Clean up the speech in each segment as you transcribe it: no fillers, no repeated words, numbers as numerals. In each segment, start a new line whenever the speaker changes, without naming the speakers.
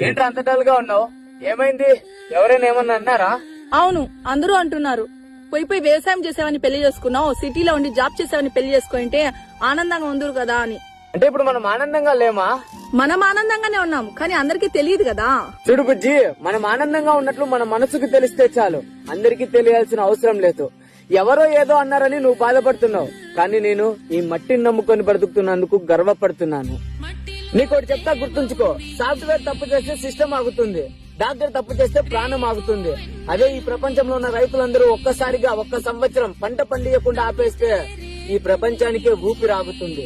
ఏంట్రా అంత డల్ గా ఉన్నావు? ఏమైంది? ఎవరైనా ఏమన్నా అన్నారా?
అవును, అందరూ అంటున్నారు. పోయి వ్యవసాయం చేసేవని పెళ్లి చేసుకున్నావు, సిటీలో ఉండి జాబ్ చేసేవని పెళ్లి చేసుకుంటే ఆనందంగా ఉందరు కదా అని.
అంటే ఇప్పుడు మనం ఆనందంగా లేమా?
మనం ఆనందంగానే ఉన్నాం, కానీ అందరికీ తెలియదు కదా.
చూడు బుజ్జి, మనం ఆనందంగా ఉన్నట్లు మన మనసుకు తెలిస్తే చాలు, అందరికీ తెలియాల్సిన అవసరం లేదు. ఎవరో ఏదో అన్నారని నువ్వు బాధపడుతున్నావు, కానీ నేను ఈ మట్టిని నమ్ముకొని బ్రతుకుతున్నందుకు గర్వపడుతున్నాను. నీకోటి చెప్తా, గుర్తుంచుకో. సాఫ్ట్వేర్ తప్పు చేస్తే సిస్టమ్ ఆగుతుంది, డాక్టర్ తప్పు చేస్తే ప్రాణం ఆగుతుంది. అదే ఈ ప్రపంచంలో ఉన్న రైతులందరూ ఒక్కసారిగా ఒక్క సంవత్సరం పంట పండియకుండా ఆపేస్తే ఈ ప్రపంచానికే ఊపిరి ఆగుతుంది.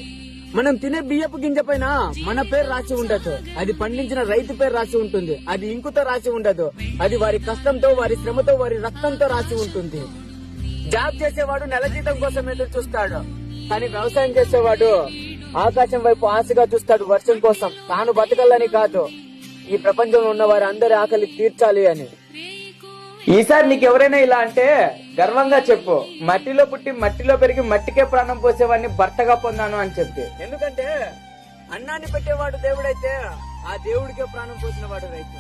మనం తినే బియ్యపు గింజ పైన మన పేరు రాసి ఉండదు, అది పండించిన రైతు పేరు రాసి ఉంటుంది. అది ఇంకుతో రాసి ఉండదు, అది వారి కష్టంతో, వారి శ్రమతో, వారి రక్తంతో రాసి ఉంటుంది. జాబ్ చేసేవాడు నెల జీతం కోసం ఎదురు చూస్తాడు, కానీ వ్యవసాయం చేసేవాడు ఆకాశం వైపు ఆశగా చూస్తాడు, వర్షం కోసం. తాను బతకాలని కాదు, ఈ ప్రపంచంలో ఉన్న వారి అందరి ఆకలి తీర్చాలి అని. ఈసారి నీకెవరైనా ఇలా అంటే గర్వంగా చెప్పు, మట్టిలో పుట్టి మట్టిలో పెరిగి మట్టికే ప్రాణం పోసేవాడిని భర్తగా పొందాను అని చెప్పి. ఎందుకంటే అన్నాన్ని పెట్టేవాడు దేవుడైతే ఆ దేవుడికే ప్రాణం పోసిన వాడు రైతు.